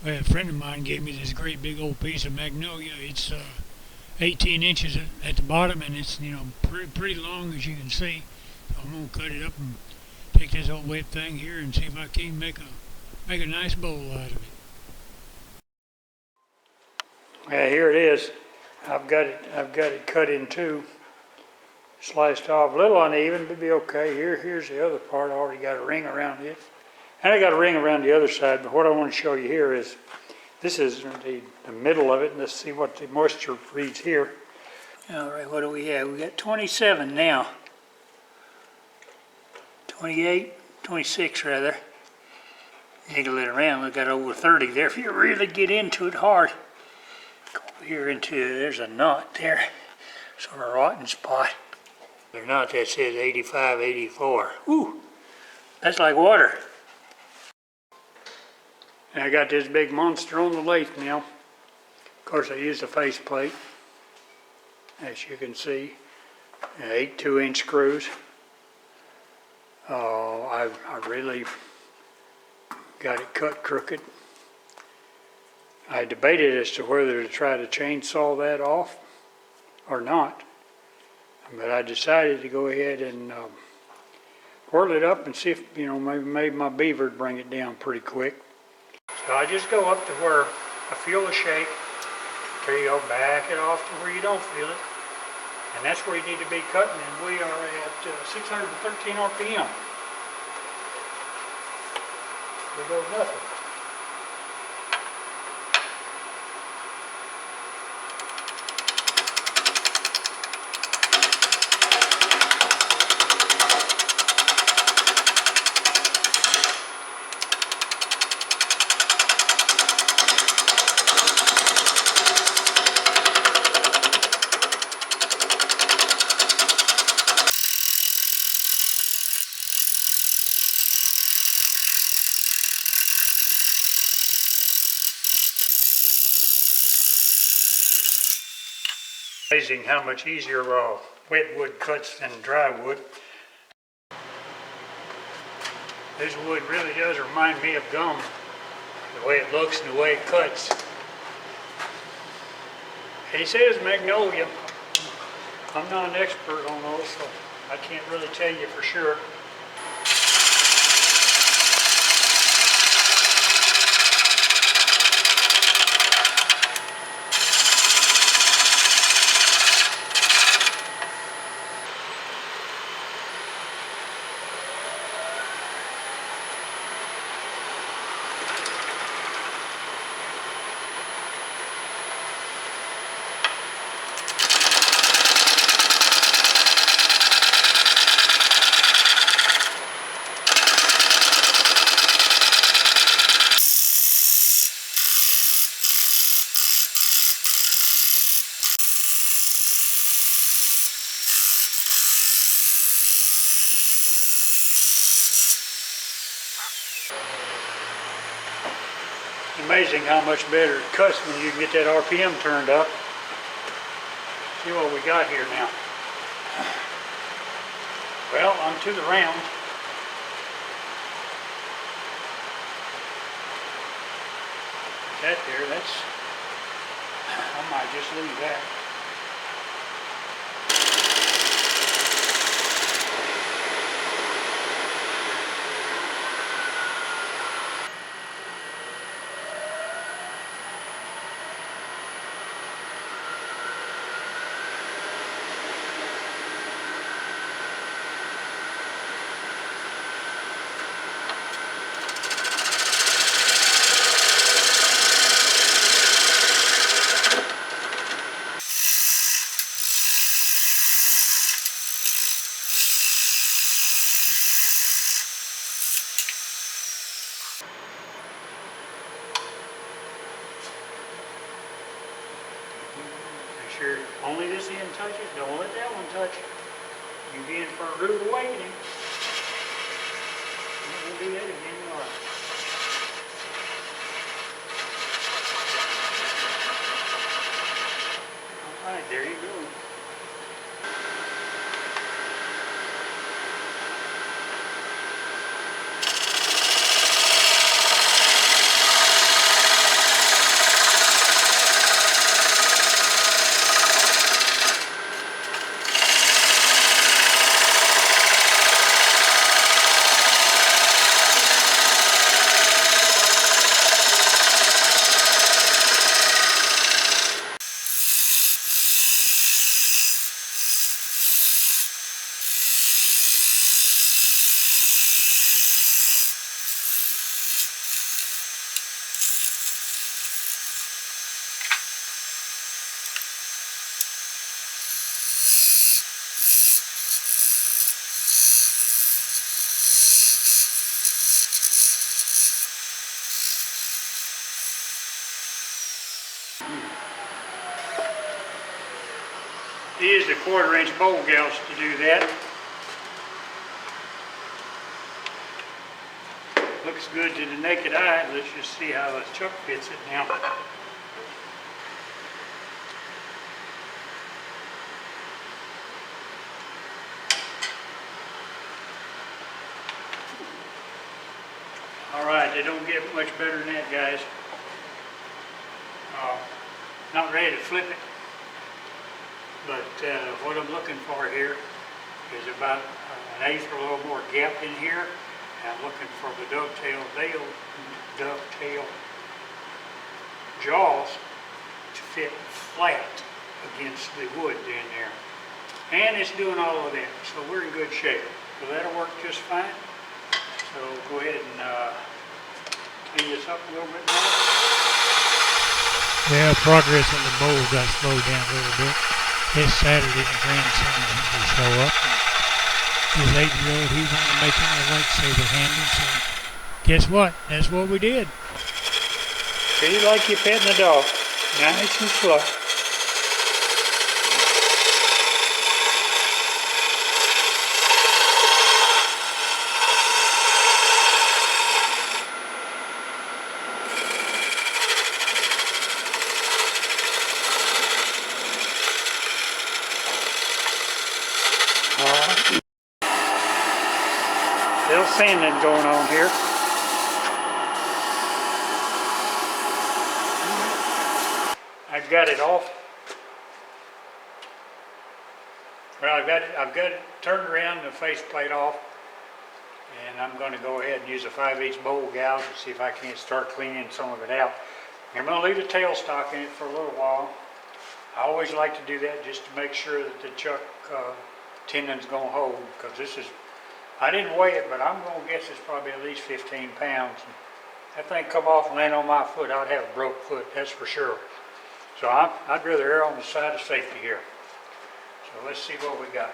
Well, a friend of mine gave me this great big old piece of Magnolia. It's 18 inches at the bottom, and it's pretty long as you can see. So I'm gonna cut it up and take this old wet thing here and see if I can make a nice bowl out of it. Yeah, here it is. I've got it cut in two, sliced off, a little uneven, but be okay. Here's the other part. I already got a ring around it, and I got a ring around the other side. But what I want to show you here is this is the middle of it, and let's see what the moisture reads here. All right, what do we have? We got 27 now. 28, 26 rather. Jiggle it around. We got over 30 there. If you really get into it hard, go over here there's a knot there, sort of rotten spot. There's a knot that says 85, 84. Ooh, that's like water. And I got this big monster on the lathe now. Of course, I used a faceplate, as you can see, 8 2-inch screws. I really got it cut crooked. I debated as to whether to try to chainsaw that off or not, but I decided to go ahead and whirl it up and see if, maybe my beaver would bring it down pretty quick. So I just go up to where I feel the shake, till you go back it off to where you don't feel it, and that's where you need to be cutting, and we are at 613 RPM. There goes nothing. Amazing how much easier wet wood cuts than dry wood. This wood really does remind me of gum, the way it looks and the way it cuts. He says Magnolia. I'm not an expert on those, so I can't really tell you for sure. Amazing how much better it cuts when you get that RPM turned up. See what we got here now. Well, onto the round. That there, I might just leave that. Sure, only this end touches, don't let that one touch. You'll be in for a rude awakening. We'll do that again, all right. All right, there you go. Use the 1/4-inch bowl gouge to do that. Looks good to the naked eye. Let's just see how the chuck fits it now. All right, they don't get much better than that, guys. Not ready to flip it, but what I'm looking for here is about an eighth or a little more gap in here. And I'm looking for the dovetail jaws to fit flat against the wood in there. And it's doing all of that, so we're in good shape. So that'll work just fine. So go ahead and clean this up a little bit more. Well, progress on the mold got slowed down a little bit. This Saturday, my grandson will show up. His 8-year-old, he wanted to make him a lightsaber handle, so guess what? That's what we did. Feel like you're petting a dog, nice and slow. Little sanding going on here. I've got it off. Well, I've got it turned around, the faceplate off, and I'm going to go ahead and use a 5/8 bowl gouge and see if I can't start cleaning some of it out. I'm going to leave the tailstock in it for a little while. I always like to do that just to make sure that the chuck tendon's going to hold, because this is, I didn't weigh it, but I'm going to guess it's probably at least 15 pounds. That thing come off and land on my foot, I'd have a broke foot, that's for sure. So I'd rather err on the side of safety here. So let's see what we got.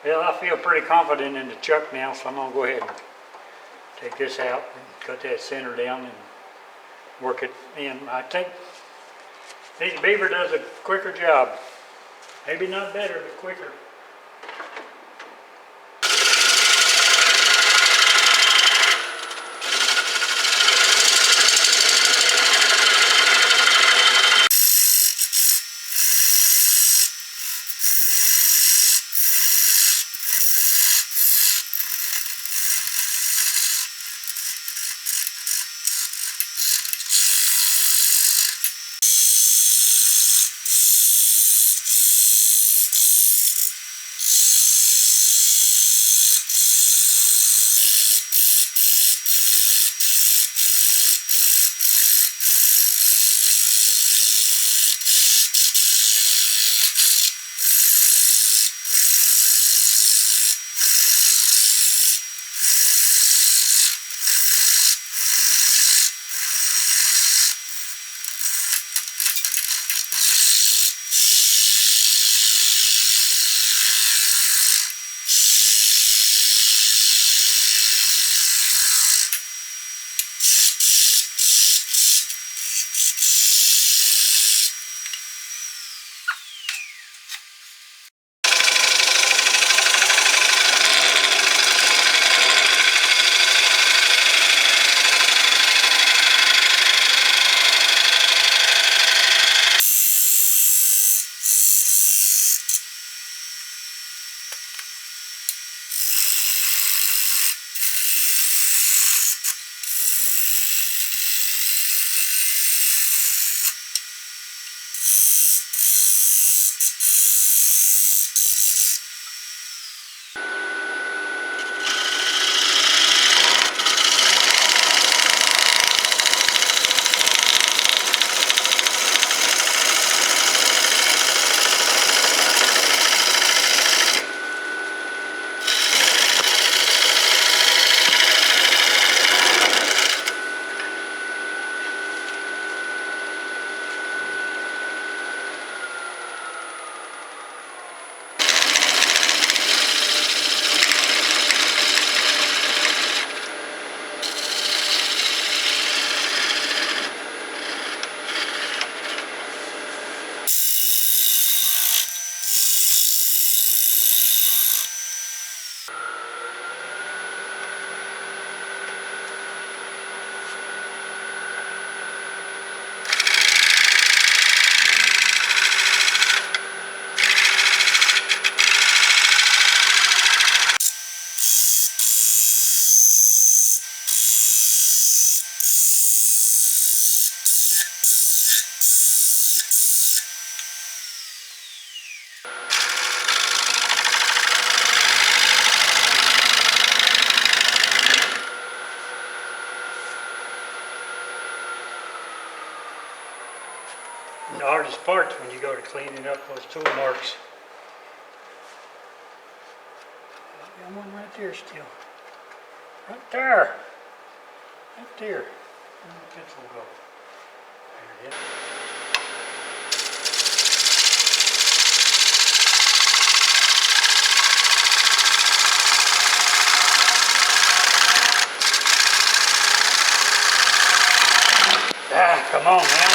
Well, I feel pretty confident in the chuck now, so I'm going to go ahead and take this out and cut that center down and work it in. I think this beaver does a quicker job. Maybe not better, but quicker. The hardest part's when you go to cleaning up those tool marks. Got one right there still. Right there. Right there. Where the pencil go? There it is. Ah, come on now.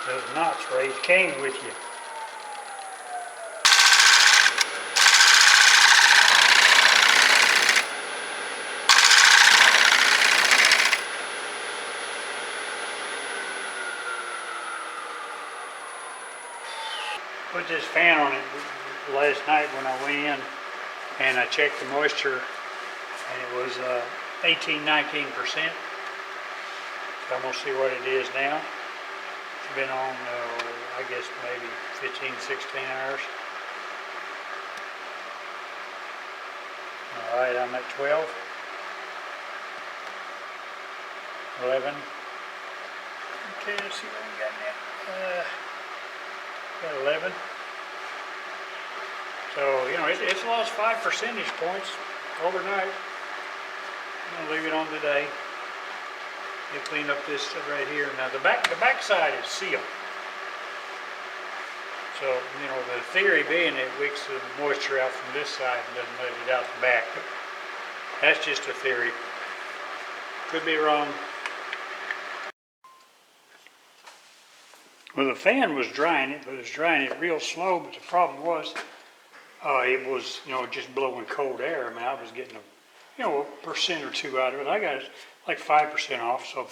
Those knots, Ray, came with you. Put this fan on it last night when I went in and I checked the moisture and it was 18–19%. So I'm gonna see what it is now. It's been on, I guess maybe 15–16 hours. All right, I'm at 12, 11. Okay, let's see what we got now. Got 11. So, you know, it's lost 5 percentage points overnight. I'm gonna leave it on today. You clean up this right here. Now the back side is sealed. So, you know, the theory being it wicks the moisture out from this side and doesn't let it out the back. But that's just a theory. Could be wrong. Well, the fan was drying it, but it was drying it real slow. But the problem was, it was, you know, just blowing cold air. I mean, I was getting a 1% or 2 out of it. I got like 5% off. So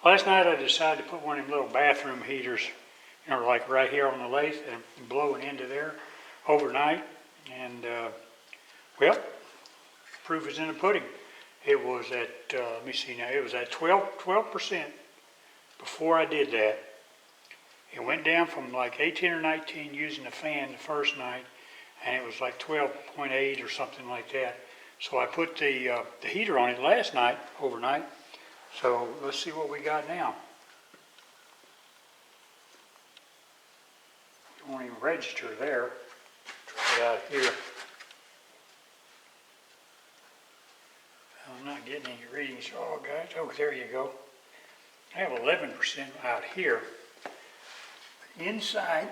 last night I decided to put one of them little bathroom heaters, you know, like right here on the lathe and blow it into there overnight. And, well, proof is in the pudding. It was at, let me see now, it was at 12% before I did that. It went down from like 18 or 19 using the fan the first night, and it was like 12.8 or something like that. So I put the heater on it last night, overnight. So let's see what we got now. It won't even register there. Try it out here. I'm not getting any readings. Oh, guys. Oh, there you go. I have 11% out here. Inside,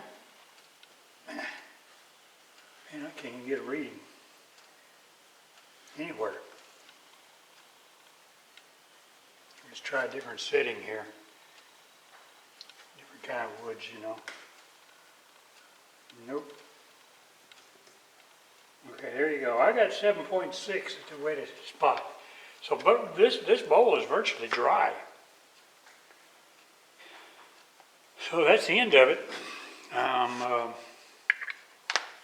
man, I can't even get a reading anywhere. Let's try a different setting here. Different kind of woods, you know. Nope. Okay, there you go. I got 7.6 at the wettest spot. So, but this bowl is virtually dry. So that's the end of it.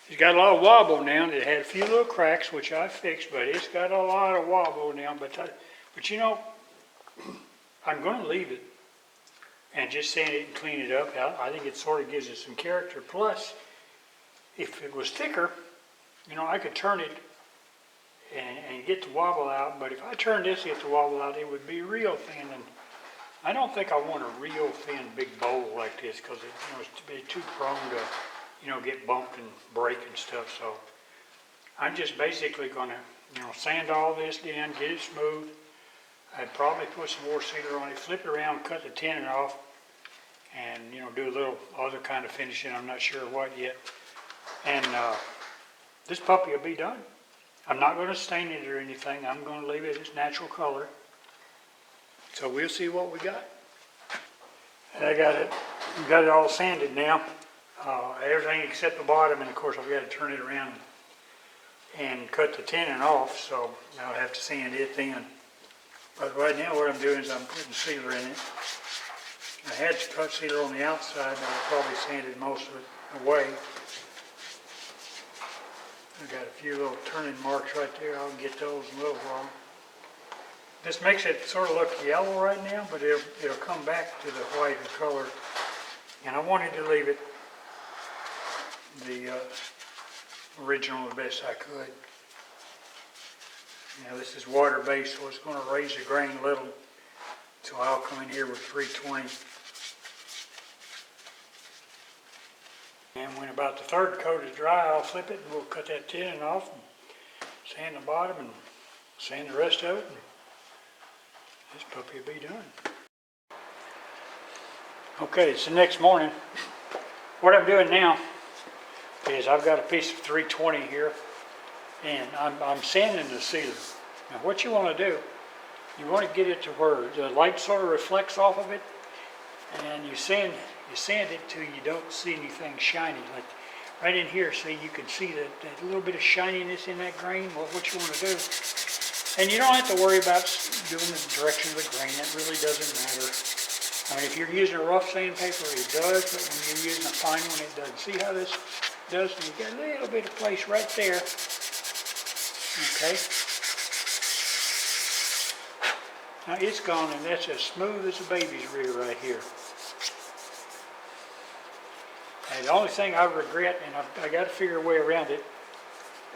It's got a lot of wobble now. It had a few little cracks, which I fixed, but it's got a lot of wobble now. But you know, I'm going to leave it and just sand it and clean it up. I think it sort of gives it some character. Plus, if it was thicker, you know, I could turn it and get the wobble out. But if I turn this and get the wobble out, it would be real thin. And I don't think I want a real thin big bowl like this because it's too prone to, you know, get bumped and break and stuff. So I'm just basically going to, you know, sand all this down, get it smooth. I'd probably put some more sealer on it, flip it around, cut the tenon off, and, you know, do a little other kind of finishing. I'm not sure what yet. And this puppy will be done. I'm not going to stain it or anything. I'm going to leave it its natural color. So we'll see what we got. And I got it all sanded now. Everything except the bottom, and of course I've got to turn it around and cut the tenon off, so I'll have to sand it then. But right now what I'm doing is I'm putting sealer in it. I had cut sealer on the outside, but I probably sanded most of it away. I've got a few little turning marks right there. I'll get those in a little while. This makes it sort of look yellow right now, but it'll come back to the whiter color. And I wanted to leave it the original the best I could. Now this is water-based, so it's going to raise the grain a little. So I'll come in here with 320. And when about the third coat is dry, I'll flip it and we'll cut that tenon off and sand the bottom and sand the rest of it. And this puppy will be done. Okay, it's the next morning. What I'm doing now is I've got a piece of 320 here, and I'm sanding the sealer. Now what you want to do, you want to get it to where the light sort of reflects off of it, and you sand it till you don't see anything shiny. Like right in here, see, you can see that little bit of shininess in that grain. What you want to do, and you don't have to worry about doing the direction of the grain. That really doesn't matter. I mean, if you're using a rough sandpaper, it does, but when you're using a fine one, it doesn't. See how this does? You got a little bit of place right there. Okay. Now it's gone, and that's as smooth as a baby's rear right here. And the only thing I regret, and I got to figure a way around it,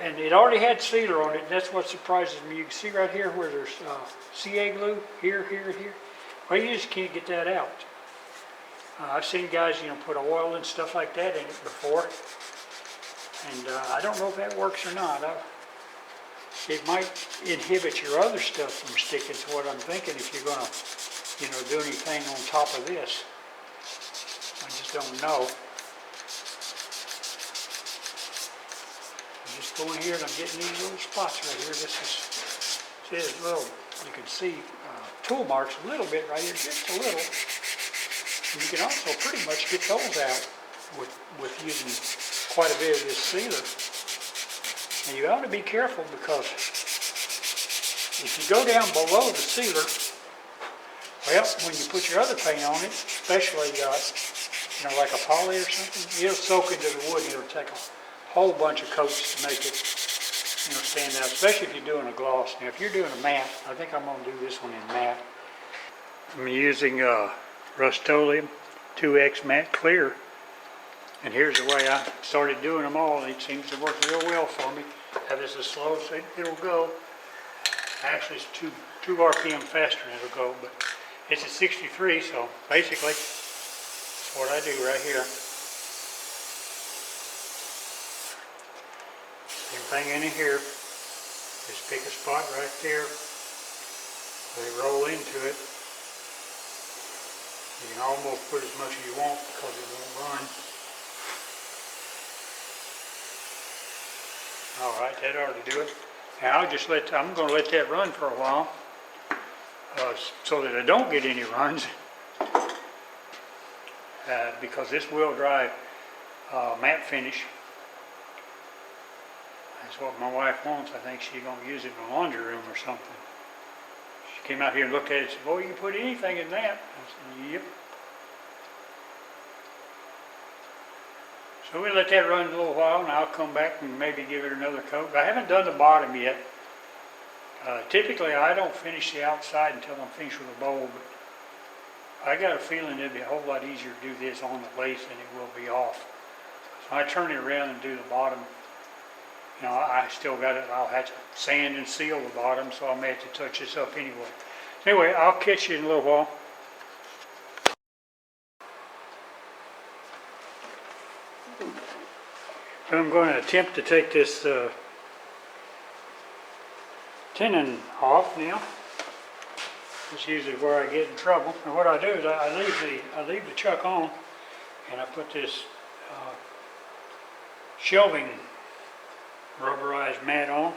and it already had sealer on it, and that's what surprises me. You can see right here where there's CA glue, here. Well, you just can't get that out. I've seen guys, put oil and stuff like that in it before, and I don't know if that works or not. It might inhibit your other stuff from sticking to what I'm thinking if you're going to, do anything on top of this. I just don't know. I'm just going here and I'm getting these little spots right here. This is little, you can see tool marks a little bit right here, just a little. And you can also pretty much get those out with using quite a bit of this sealer. And you ought to be careful, because if you go down below the sealer, well, when you put your other paint on it, especially like a poly or something, it'll soak into the wood and it'll take a whole bunch of coats to make it stand out, especially if you're doing a gloss. Now if you're doing a matte, I think I'm going to do this one in matte. I'm using Rust-Oleum 2X Matte Clear, and here's the way I started doing them all. It seems to work real well for me. Have this as slow as it'll go. Actually it's 2 RPM faster than it'll go, but it's at 63, so basically that's what I do right here. Same thing in here. Just pick a spot right there. They roll into it. You can almost put as much as you want because it won't run. All right, that ought to do it. Now I'm going to let that run for a while so that I don't get any runs, because this will dry matte finish. That's what my wife wants. I think she's going to use it in the laundry room or something. She came out here and looked at it and said, "Boy, you can put anything in that." I said, "Yep." So we'll let that run a little while, and I'll come back and maybe give it another coat. I haven't done the bottom yet. Typically, I don't finish the outside until I'm finished with a bowl, but I got a feeling it'd be a whole lot easier to do this on the lace than it will be off. So I turn it around and do the bottom. I still got it. I'll have to sand and seal the bottom, so I may have to touch this up anyway. Anyway, I'll catch you in a little while. I'm going to attempt to take this tenon off now. That's usually where I get in trouble. And what I do is I leave the chuck on, and I put this shelving rubberized mat on.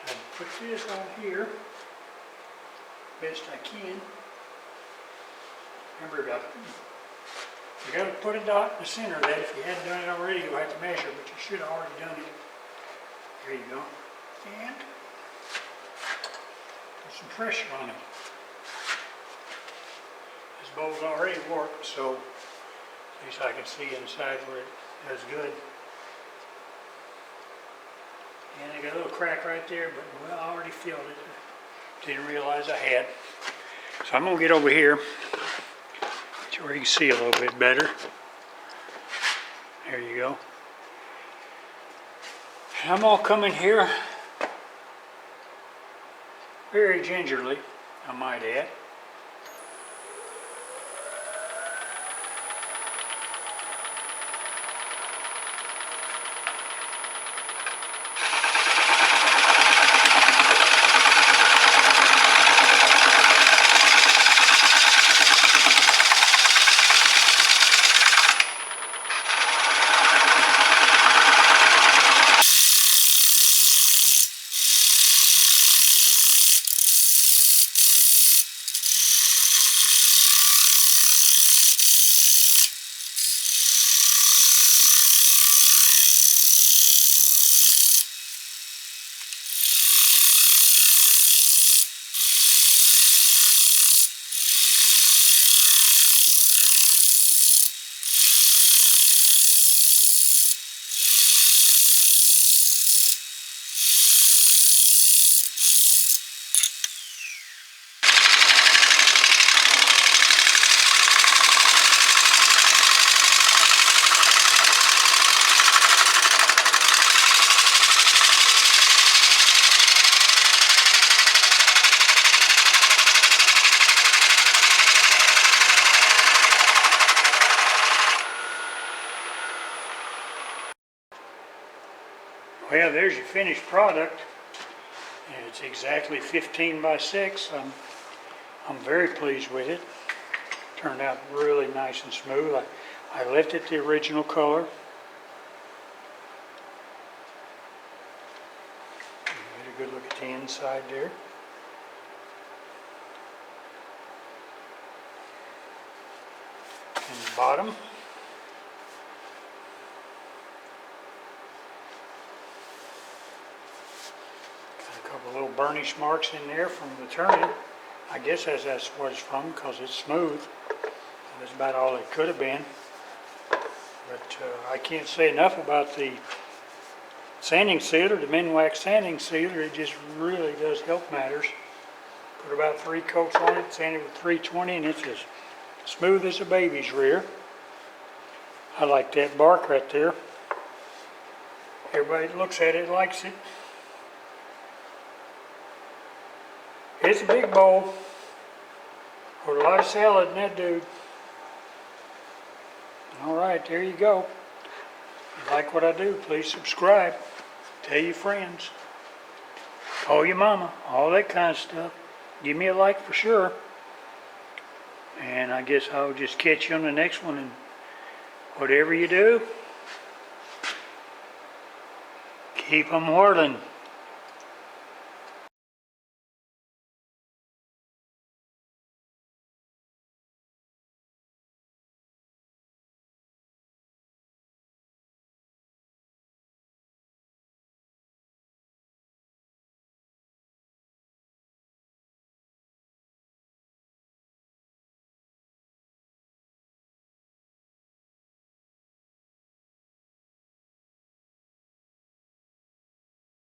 I put this on here best I can. Remember, you got to put a dot in the center of that. If you hadn't done it already, you'll have to measure, but you should have already done it. There you go. And put some pressure on it. This bowl's already warped, so at least I can see inside where it does good. And I got a little crack right there, but well, I already filled it. Didn't realize I had. So I'm gonna get over here to where you can see a little bit better. There you go. And I'm gonna come in here very gingerly, I might add. Well, there's your finished product, and it's exactly 15 by 6. I'm very pleased with it. Turned out really nice and smooth. I left it the original color. Get a good look at the inside there. And the bottom. Little burnish marks in there from the turning. I guess that's what it's from, because it's smooth. That's about all it could have been. But I can't say enough about the sanding sealer, the Minwax sanding sealer. It just really does help matters. Put about 3 coats on it, sanded with 320, and it's as smooth as a baby's rear. I like that bark right there. Everybody that looks at it likes it. It's a big bowl. Put a lot of salad in that dude. All right, there you go. If you like what I do, please subscribe. Tell your friends. Call your mama. All that kind of stuff. Give me a like for sure. And I guess I'll just catch you on the next one. And whatever you do, keep 'em whirling.